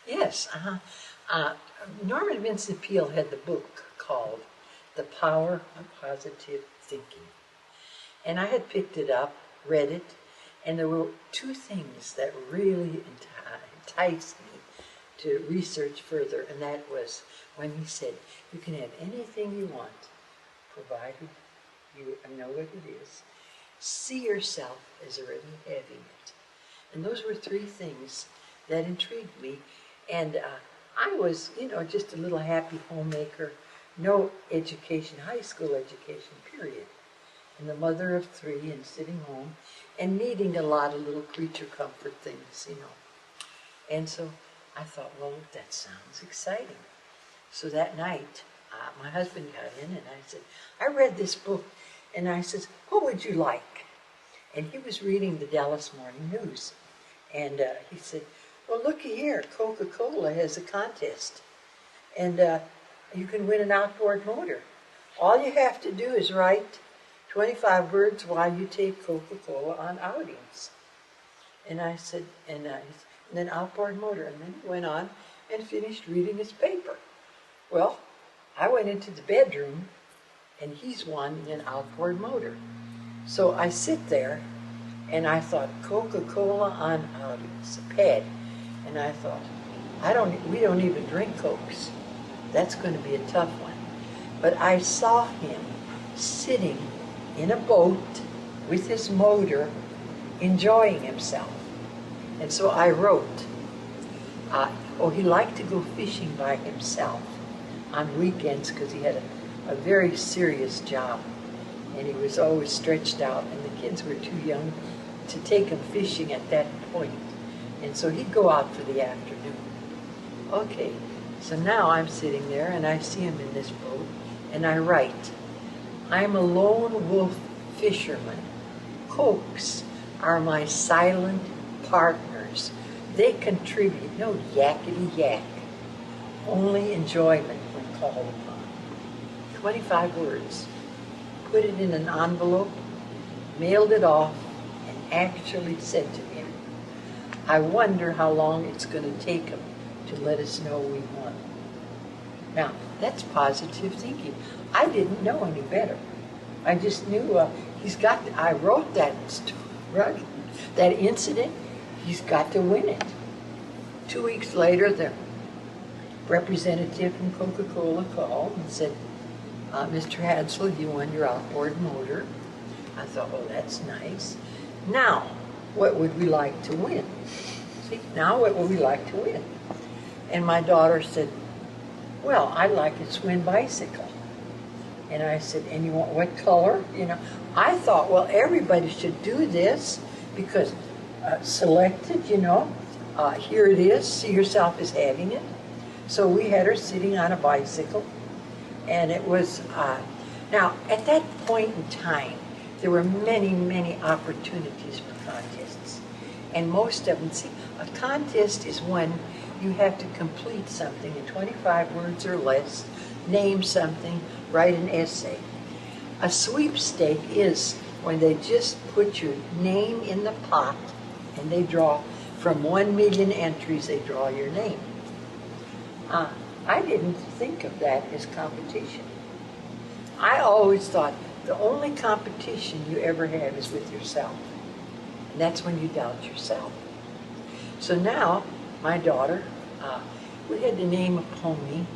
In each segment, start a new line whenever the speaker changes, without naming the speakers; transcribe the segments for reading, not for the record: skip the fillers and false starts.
Yes. Norman Vincent Peale had the book called The Power of Positive Thinking. And I had picked it up, read it, and there were two things that really enticed me to research further, and that was when he said, you can have anything you want, provided you know what it is. See yourself as already having it. And those were three things that intrigued me. And I was, just a little happy homemaker, no education, high school education, period. And the mother of three and sitting home and needing a lot of little creature comfort things, And so I thought, well, that sounds exciting. So that night, my husband got in and I said, I read this book. And I said, what would you like? And he was reading the Dallas Morning News. And he said, well, looky here, Coca-Cola has a contest. And you can win an outboard motor. All you have to do is write 25 words while you take Coca-Cola on outings. And I said, and then outboard motor. And then he went on and finished reading his paper. Well, I went into the bedroom, and he's wanting an outboard motor. So I sit there, and I thought, Coca-Cola on outings, a pad. And I thought, we don't even drink Cokes. That's going to be a tough one. But I saw him sitting in a boat with his motor, enjoying himself. And so I wrote, he liked to go fishing by himself on weekends because he had a very serious job. And he was always stretched out, and the kids were too young to take him fishing at that point. And so he'd go out for the afternoon. Okay, so now I'm sitting there, and I see him in this boat, and I write, I'm a lone wolf fisherman. Cokes are my silent partners. They contribute no yakety yak, only enjoyment when called upon. 25 words. Put it in an envelope, mailed it off, and actually said to him, I wonder how long it's going to take him to let us know we won. Now, that's positive thinking. I didn't know any better. I just knew I wrote that incident, he's got to win it. 2 weeks later, the representative from Coca-Cola called and said, Mr. Hadsell, you won your outboard motor. I thought, oh, that's nice. Now, what would we like to win? See, now what would we like to win? And my daughter said, well, I'd like a swing bicycle. And I said, and you want what color? I thought, well, everybody should do this because selected, here it is, see yourself as having it. So we had her sitting on a bicycle. And it was, now, at that point in time, there were many, many opportunities for contests. And most of them, see, a contest is when you have to complete something in 25 words or less, name something, write an essay. A sweepstake is when they just put your name in the pot and they draw, from 1 million entries, they draw your name. I didn't think of that as competition. I always thought the only competition you ever have is with yourself. And that's when you doubt yourself. So now, my daughter, we had to name a pony,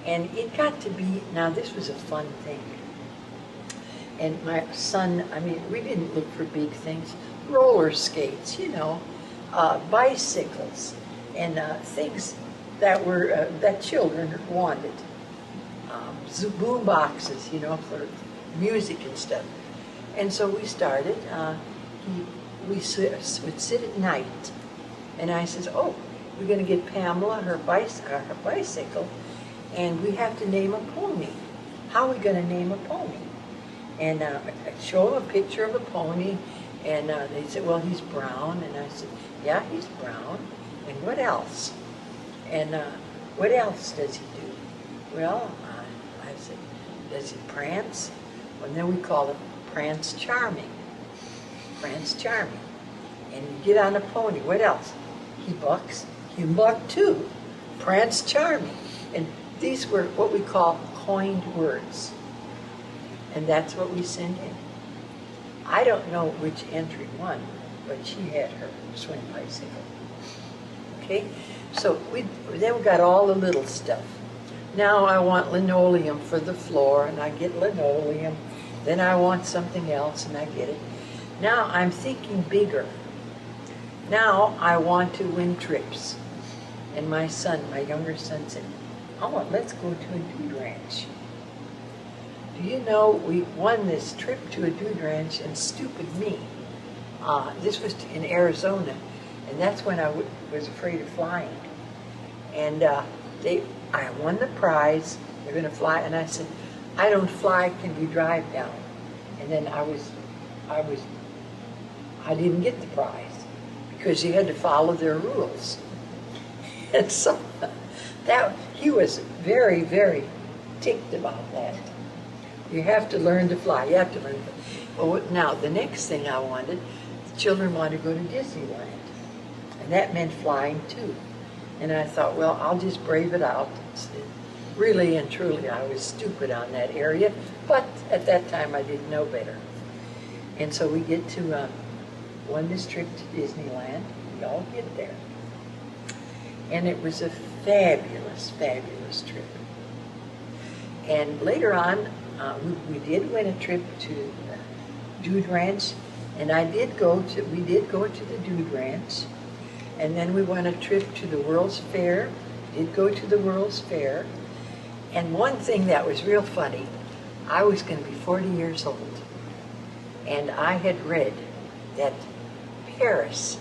and it got to be, now this was a fun thing. And my son, we didn't look for big things. Roller skates, bicycles, and things that were that children wanted. Boom boxes, for music and stuff. And so we started. We would sit at night, and I says, "Oh, we're going to get Pamela her bicycle, and we have to name a pony. How are we going to name a pony?" And I show them a picture of a pony, and they said, "Well, he's brown." And I said, "Yeah, he's brown. And what else? And what else does he do?" Well, I said, "Does he prance?" Well, then we call him Prance Charming. Prance Charming. And you get on a pony. What else? He bucks, You muck too. Prance charming. And these were what we call coined words. And that's what we send in. I don't know which entry won, but she had her swing bicycle. Okay? So then we got all the little stuff. Now I want linoleum for the floor, and I get linoleum. Then I want something else, and I get it. Now I'm thinking bigger. Now I want to win trips. And my younger son said, let's go to a dude ranch. Do you know, we won this trip to a dude ranch, and stupid me, this was in Arizona, and that's when I was afraid of flying. And I won the prize. They're going to fly, and I said, I don't fly, can we drive down? And then I didn't get the prize because you had to follow their rules. And so he was very, very ticked about that. You have to learn to fly. You have to learn to fly. Well, now, the next thing I wanted, the children wanted to go to Disneyland. And that meant flying too. And I thought, well, I'll just brave it out. Really and truly, I was stupid on that area. But at that time, I didn't know better. And so we get to won this trip to Disneyland. We all get there. And it was a fabulous, fabulous trip. And later on, we did win a trip to Dude Ranch, and we did go to the Dude Ranch, and then we won a trip to the World's Fair, did go to the World's Fair, and one thing that was real funny, I was going to be 40 years old, and I had read that Paris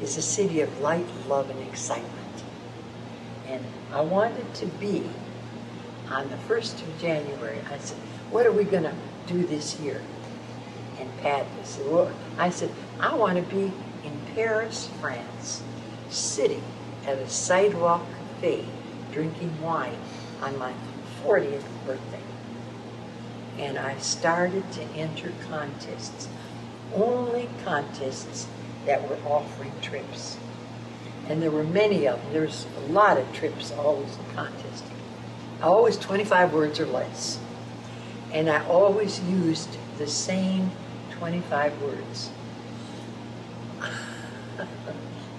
is a city of light, love, and excitement, and I wanted to be on the 1st of January. I said, what are we going to do this year? And Pat said, well, I said, I want to be in Paris, France, sitting at a sidewalk cafe, drinking wine on my 40th birthday. And I started to enter contests, only contests that were offering trips. And there were many of them. There's a lot of trips always contesting. Always 25 words or less. And I always used the same 25 words.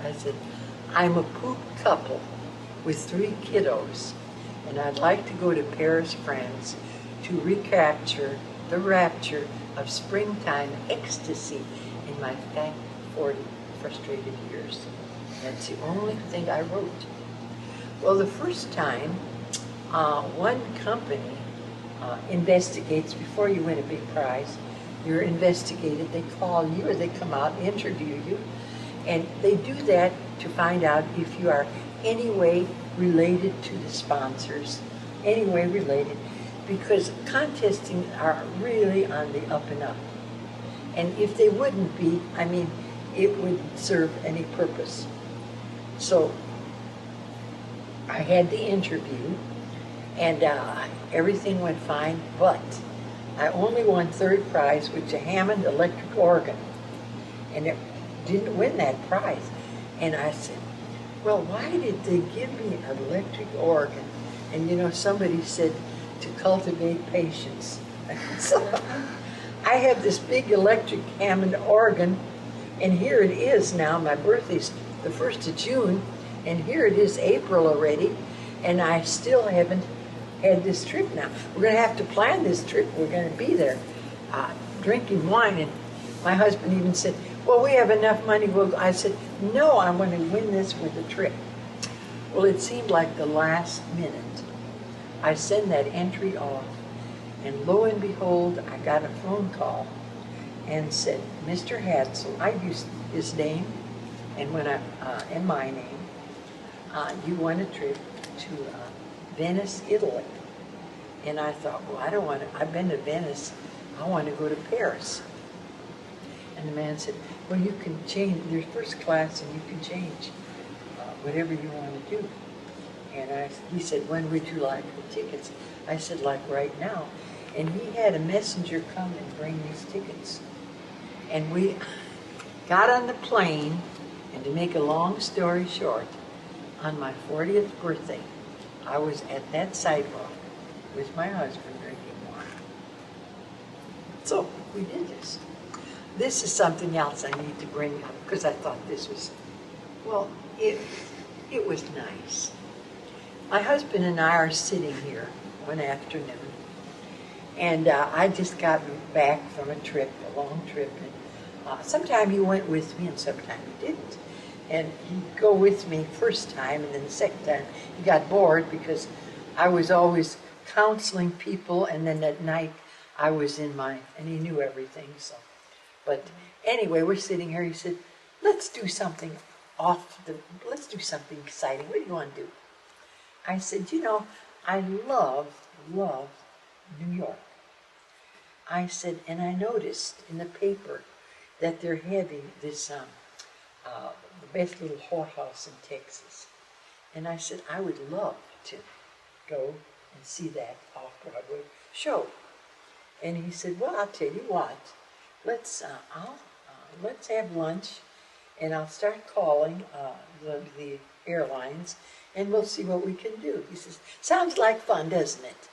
I said, I'm a pooped couple with 3 kiddos, and I'd like to go to Paris, France, to recapture the rapture of springtime ecstasy in my fat 40 frustrated years. That's the only thing I wrote. Well, the first time, one company investigates, before you win a big prize, you're investigated, they call you or they come out and interview you, and they do that to find out if you are any way related to the sponsors, any way related, because contesting are really on the up and up. And if they wouldn't be, I mean, it wouldn't serve any purpose. So I had the interview, and everything went fine, but I only won 3rd prize, which is a Hammond electric organ, and it didn't win that prize. And I said, well, why did they give me an electric organ? And you know, somebody said to cultivate patience. So I have this big electric Hammond organ, and here it is now. My birthday's the 1st of June, and here it is April already, and I still haven't had this trip now. We're going to have to plan this trip. We're going to be there drinking wine, and my husband even said, well, we have enough money. I said, no, I want to win this with a trip. Well, it seemed like the last minute. I send that entry off, and lo and behold, I got a phone call and said, Mr. Hadsell, I used his name and my name, you won a trip to Venice, Italy. And I thought, well, I don't want to, I've been to Venice, I want to go to Paris. And the man said, well, you can change, there's first class and you can change whatever you want to do. And he said, when would you like the tickets? I said, like right now. And he had a messenger come and bring these tickets. And we got on the plane, and to make a long story short, On my 40th birthday, I was at that sidewalk with my husband drinking wine. So we did this. This is something else I need to bring up because I thought this was, well, it was nice. My husband and I are sitting here one afternoon, and I just got back from a trip, a long trip, and sometime he went with me and sometime he didn't. And he'd go with me first time, and then the second time he got bored because I was always counseling people, and then at night I was in mine, and he knew everything. So, but anyway, we're sitting here. He said, "Let's do something let's do something exciting. What do you want to do?" I said, "You know, I love New York." I said, and I noticed in the paper that they're having this the best little whorehouse in Texas. And I said, I would love to go and see that off-Broadway show. And he said, well, I'll tell you what, let's have lunch, and I'll start calling the airlines, and we'll see what we can do. He says, sounds like fun, doesn't it?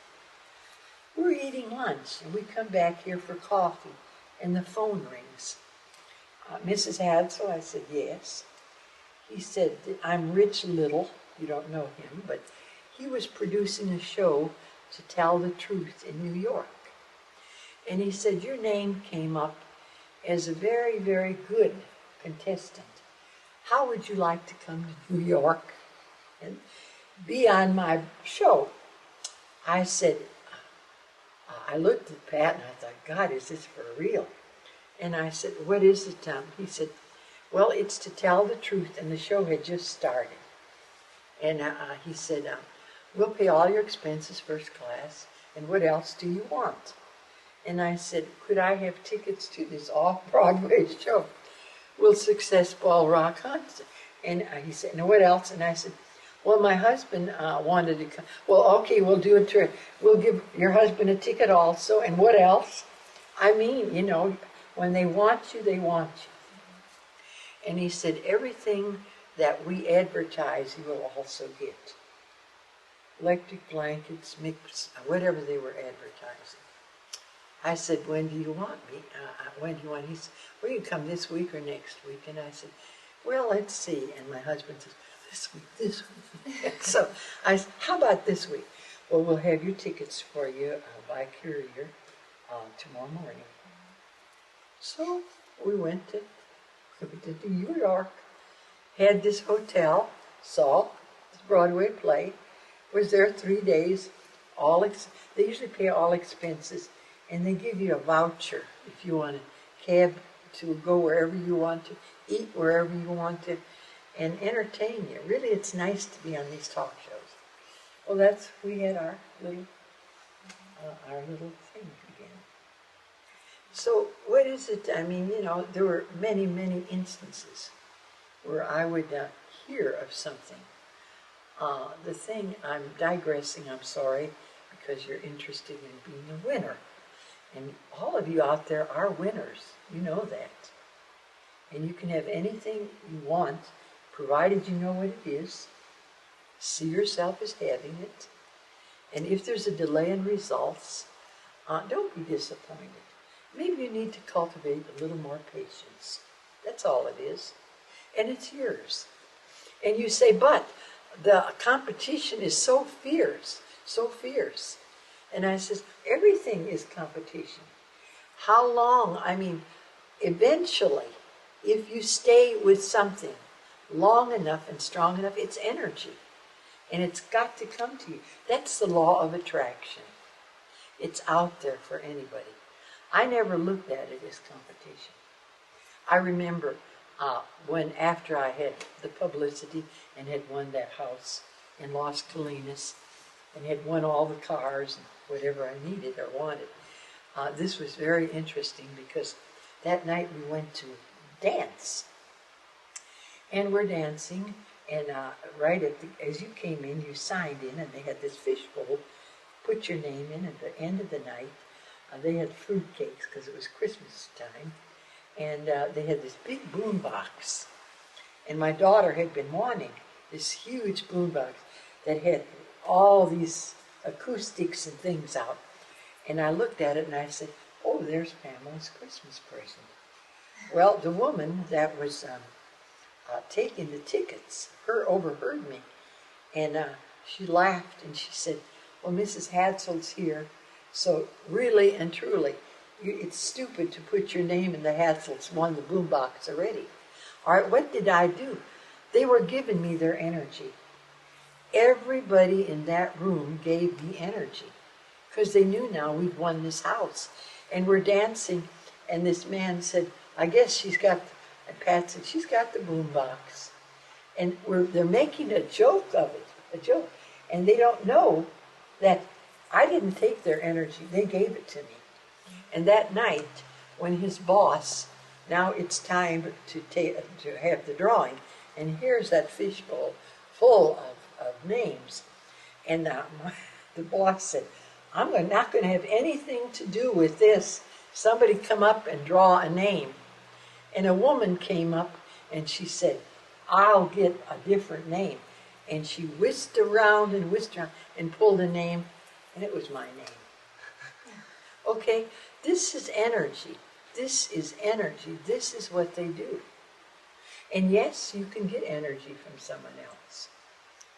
We're eating lunch, and we come back here for coffee, and the phone rings. Mrs. Hadsell, I said, yes. He said, I'm Rich Little. You don't know him, but he was producing a show to tell the truth in New York. And he said, your name came up as a very, very good contestant. How would you like to come to New York and be on my show? I said, I looked at Pat and I thought, God, is this for real? And I said, what is it, Tom? He said, well, it's to tell the truth, and the show had just started. And he said, we'll pay all your expenses first class, and what else do you want? And I said, could I have tickets to this off-Broadway show? Will Success Ball Rock Hunt? And he said, and what else? And I said, well, my husband wanted to come. Well, okay, we'll do a tour. We'll give your husband a ticket also, and what else? I mean, you know, when they want you, they want you. And he said, everything that we advertise, you will also get. Electric blankets, mix, whatever they were advertising. I said, when do you want me? When do you want? He said, well, you can come this week or next week. And I said, well, let's see. And my husband says, this week. So I said, how about this week? Well, we'll have your tickets for you by courier tomorrow morning. So we went to New York, had this hotel, saw the Broadway play, was there 3 days. They usually pay all expenses, and they give you a voucher if you want a cab to go wherever you want to, eat wherever you want to, and entertain you. Really, it's nice to be on these talk shows. Well, we had our little thing again. So what is it? I mean, you know, there were many, many instances where I would hear of something. The thing, I'm digressing, I'm sorry, because you're interested in being a winner. And all of you out there are winners. You know that. And you can have anything you want, provided you know what it is. See yourself as having it. And if there's a delay in results, don't be disappointed. Maybe you need to cultivate a little more patience. That's all it is. And it's yours. And you say, but the competition is so fierce, so fierce. And I says, everything is competition. How long? I mean, eventually, if you stay with something long enough and strong enough, it's energy. And it's got to come to you. That's the law of attraction. It's out there for anybody. I never looked at it as competition. I remember when after I had the publicity and had won that house in Las Colinas and had won all the cars and whatever I needed or wanted, this was very interesting because that night we went to dance. And we're dancing, and right as you came in, you signed in, and they had this fishbowl, put your name in at the end of the night. They had fruit cakes because it was Christmas time, and they had this big boom box. And my daughter had been wanting this huge boombox that had all these acoustics and things out. And I looked at it and I said, oh, there's Pamela's Christmas present. Well, the woman that was taking the tickets, overheard me. And she laughed and she said, well, Mrs. Hadsell's here. So really and truly, it's stupid to put your name in the Hadsells won the boombox already. All right, what did I do? They were giving me their energy. Everybody in that room gave me energy because they knew now we'd won this house. And we're dancing, and this man said, I guess she's got, and Pat said, she's got the boombox. And they're making a joke of it, a joke. And they don't know that I didn't take their energy, they gave it to me. And that night, when his boss, now it's time to have the drawing, and here's that fishbowl full of names. And the boss said, I'm not going to have anything to do with this. Somebody come up and draw a name. And a woman came up and she said, I'll get a different name. And she whisked around and pulled a name, and it was my name. Okay, this is energy. This is energy. This is what they do. And yes, you can get energy from someone else.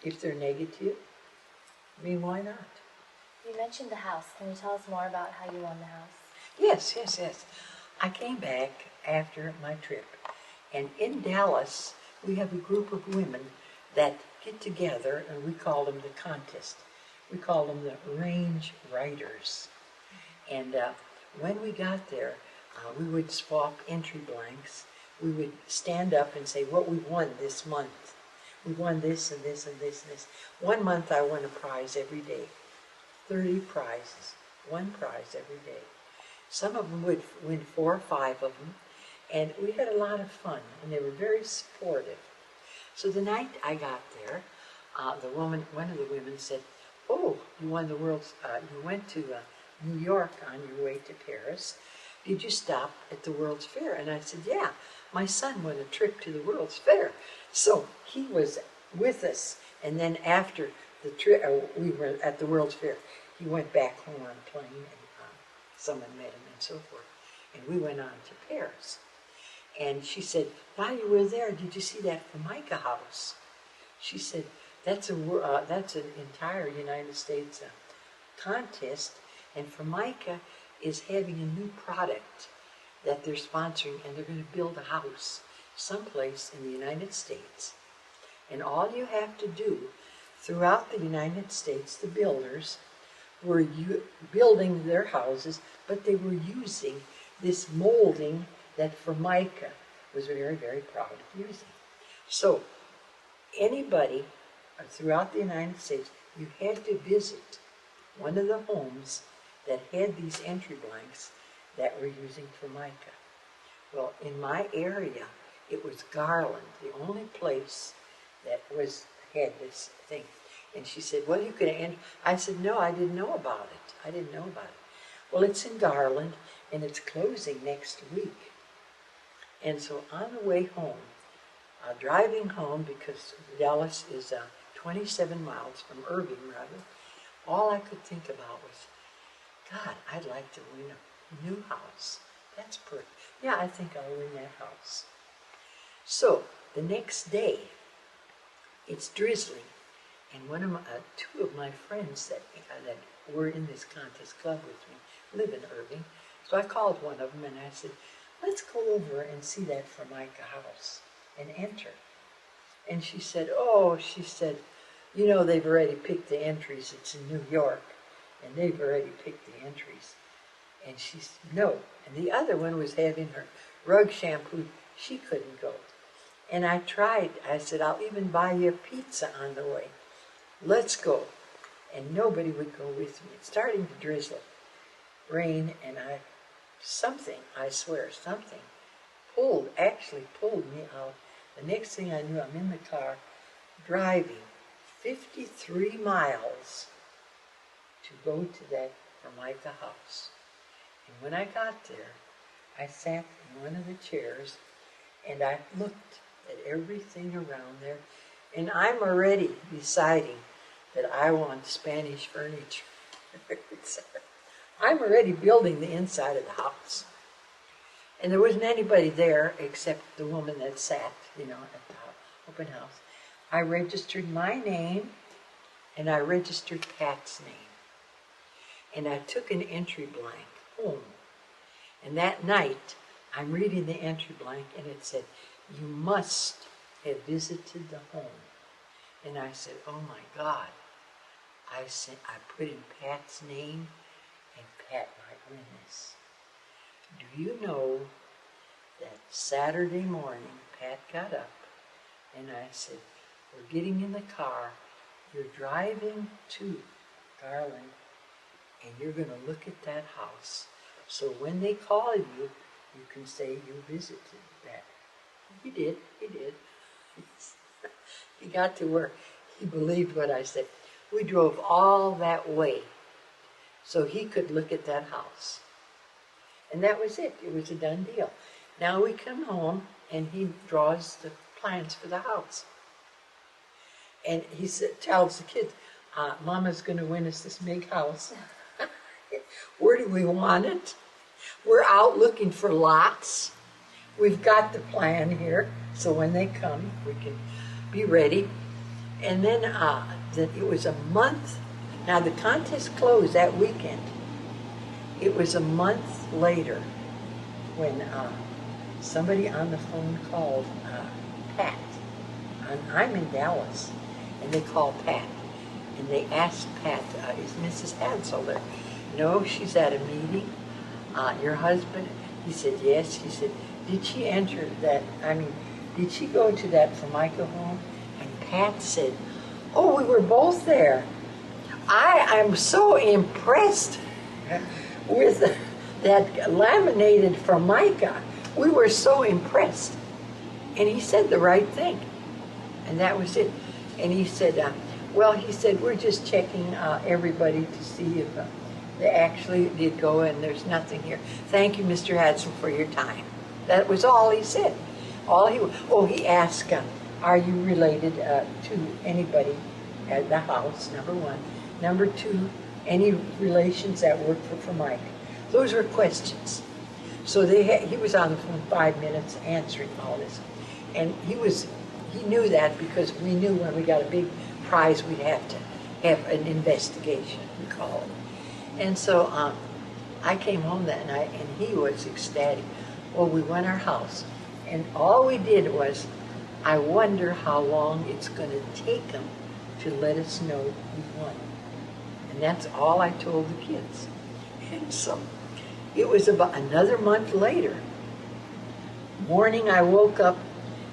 If they're negative, I mean, why not?
You mentioned the house. Can you tell us more about how you won the house?
Yes. I came back after my trip, and in Dallas, we have a group of women that get together, and we call them the contest. We call them the range riders. And when we got there, we would swap entry blanks. We would stand up and say what we won this month. We won this and this and this and this. 1 month I won a prize every day. 30 prizes, 1 prize every day. Some of them would win 4 or 5 of them, and we had a lot of fun, and they were very supportive. So the night I got there, one of the women said, oh, you won the world's, you went to New York on your way to Paris. Did you stop at the World's Fair? And I said, yeah, my son won a trip to the World's Fair. So he was with us, and then after the trip, we were at the World's Fair. He went back home on a plane, and someone met him and so forth. And we went on to Paris. And she said, while you were there, did you see that Formica house? She said, that's an entire United States contest, and Formica is having a new product that they're sponsoring, and they're going to build a house someplace in the United States. And all you have to do throughout the United States, the builders were building their houses, but they were using this molding that Formica was very, very proud of using. So anybody throughout the United States, you had to visit one of the homes that had these entry blanks that were using Formica. Well, in my area, it was Garland, the only place that had this thing. And she said, well, you could enter. I said, no, I didn't know about it. I didn't know about it. Well, it's in Garland, and it's closing next week. And so on the way home, driving home, because Dallas is 27 miles from Irving, rather, all I could think about was, God, I'd like to win a new house. That's perfect. Yeah, I think I'll win that house. So the next day, it's drizzling, and two of my friends that were in this contest club with me live in Irving. So I called one of them and I said, let's go over and see that Formica house and enter. And she said, you know, they've already picked the entries. It's in New York, and they've already picked the entries. And she said, no. And the other one was having her rug shampoo. She couldn't go. And I tried. I said, I'll even buy you a pizza on the way. Let's go. And nobody would go with me. It's starting to drizzle, rain, and something actually pulled me out. The next thing I knew, I'm in the car driving 53 miles to go to that Formica house. And when I got there, I sat in one of the chairs and I looked at everything around there, And I'm already deciding that I want Spanish furniture. I'm already building the inside of the house. And there wasn't anybody there except the woman that sat, at the open house. I registered my name, and I registered Pat's name. And I took an entry blank home. And that night, I'm reading the entry blank, and it said, "You must have visited the home." And I said, "Oh my God." I put in Pat's name, and Pat might win this. Do you know that Saturday morning, Pat got up, and I said, "We're getting in the car. You're driving to Garland, and you're going to look at that house. So when they call you, you can say you visited that." He did. He got to where he believed what I said. We drove all that way so he could look at that house. And that was it. It was a done deal. Now we come home, and he draws the plans for the house. And he tells the kids, "Mama's going to win us this big house." Where do we want it? We're out looking for lots. We've got the plan here, so when they come, we can be ready. And then it was a month. Now the contest closed that weekend. It was a month later when somebody on the phone called Pat. I'm in Dallas, and they called Pat. And they asked Pat, "Is Mrs. Hadsell there?" "No, she's at a meeting." "Your husband?" He said, "Yes." He said, "Did she enter that, did she go to that Formica home?" And Pat said, "Oh, we were both there. I'm so impressed with that laminated Formica. We were so impressed." And he said the right thing. And that was it. And he said, we're just checking everybody to see if they actually did go, and there's nothing here. Thank you, Mr. Hadsell, for your time. That was all he said. He asked, "Are you related to anybody at the house?" Number one. Number two, any relations that work for Formica? Those were questions. So he was on the phone 5 minutes answering all this. And he knew that because we knew when we got a big prize we'd have to have an investigation, we call it. And so I came home that night, and he was ecstatic. Well, we won our house, and all we did was, I wonder how long it's going to take them to let us know we won. And that's all I told the kids. And so it was about another month later. Morning, I woke up,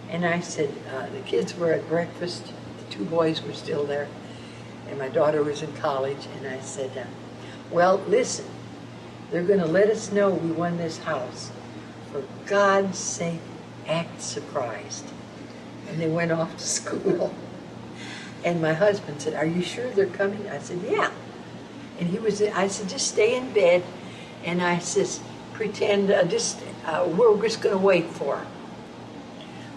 and I said, the kids were at breakfast. The 2 boys were still there, and my daughter was in college. And I said, well, listen, they're going to let us know we won this house. For God's sake, act surprised. And they went off to school. And my husband said, "Are you sure they're coming?" I said, "Yeah." And I said, "Just stay in bed." And I says, "Pretend, we're just going to wait for them."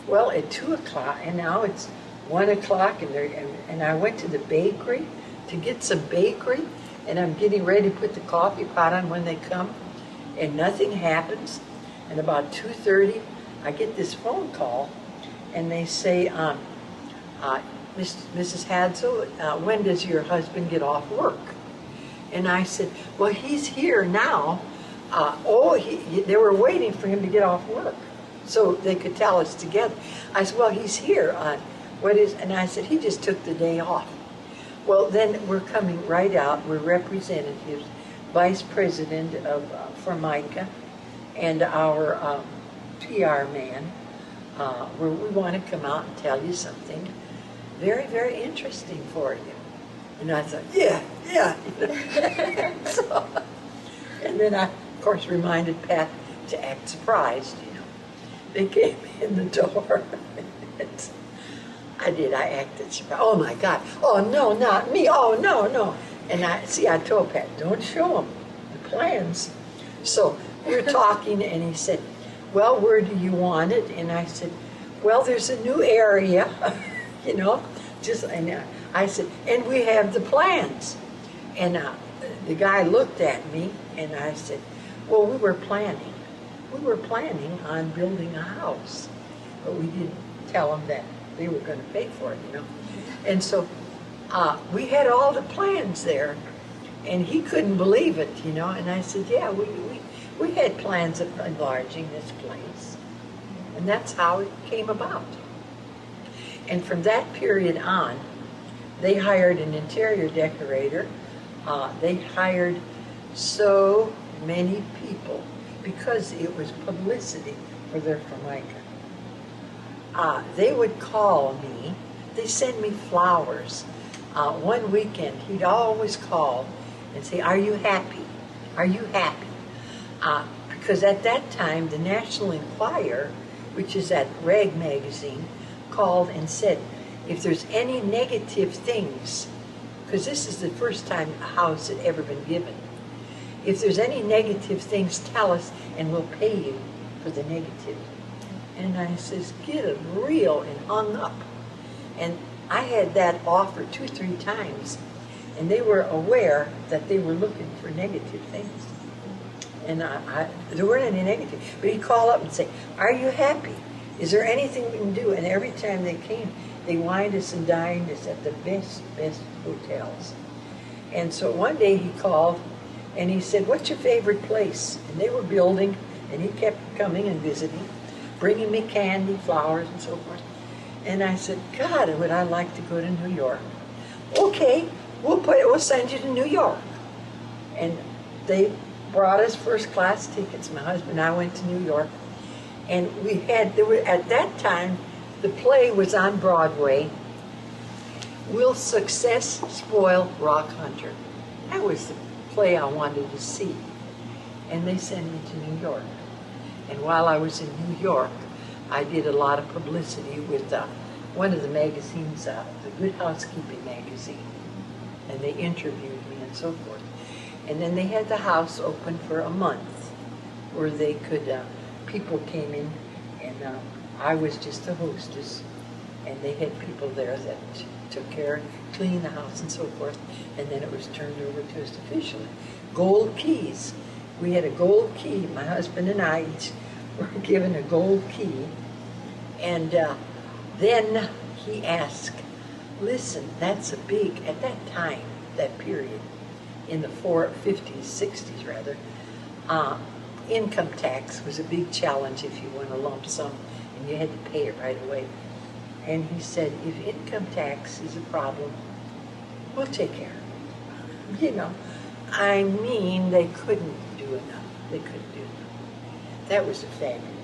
Well, at 2 o'clock, and now it's 1 o'clock, and I went to the bakery to get some bakery, and I'm getting ready to put the coffee pot on when they come, and nothing happens. And about 2:30, I get this phone call, and they say, Mrs. Hadsell, when does your husband get off work? And I said, well, he's here now. They were waiting for him to get off work so they could tell us together. I said, well, he's here. And I said, he just took the day off. Well, then we're coming right out. We're representatives, vice president of Formica, and our PR man. Where we want to come out and tell you something very, very interesting for you. And I thought, yeah. And then I, of course, reminded Pat to act surprised, They came in the door. I acted surprised. Oh, my God. Oh, no, not me. Oh, no. And I told Pat, don't show him the plans. So we were talking, and he said, well, where do you want it? And I said, well, there's a new area, I said, and we have the plans. And the guy looked at me, and I said, well, we were planning. We were planning on building a house, but we didn't tell them that they were going to pay for it, you know. And so we had all the plans there, and he couldn't believe it, you know. And I said, yeah, we had plans of enlarging this place. And that's how it came about. And from that period on, they hired an interior decorator. They hired so many people because it was publicity for their Formica. They would call me. They send me flowers. One weekend, he'd always call and say, are you happy? Are you happy? Because at that time, the National Enquirer, which is that rag magazine, called and said, if there's any negative things, because this is the first time a house had ever been given, if there's any negative things, tell us and we'll pay you for the negative. And I says, get it real, and hung up. And I had that offer 2 or 3 times, and they were aware that they were looking for negative things. And there weren't any negative. But he'd call up and say, are you happy? Is there anything we can do? And every time they came, they wined us and dined us at the best hotels. And so one day he called, and he said, what's your favorite place? And they were building, and he kept coming and visiting, bringing me candy, flowers, and so forth. And I said, God, would I like to go to New York? Okay, we'll send you to New York. And they brought us first class tickets. My husband and I went to New York. And at that time, the play was on Broadway, Will Success Spoil Rock Hunter? That was the play I wanted to see. And they sent me to New York. And while I was in New York, I did a lot of publicity with one of the magazines, the Good Housekeeping magazine. And they interviewed me and so forth. And then they had the house open for a month where they could, people came in, and I was just the hostess. And they had people there that took care, cleaned the house and so forth. And then it was turned over to us officially. Gold keys. We had a gold key. My husband and I each were given a gold key. And then he asked, listen, that's a big, at that time, that period, in the 50s, 60s rather, income tax was a big challenge if you won a lump sum and you had to pay it right away. And he said, if income tax is a problem, we'll take care of it. You know, I mean, they couldn't do enough. They couldn't do enough. That was a fabulous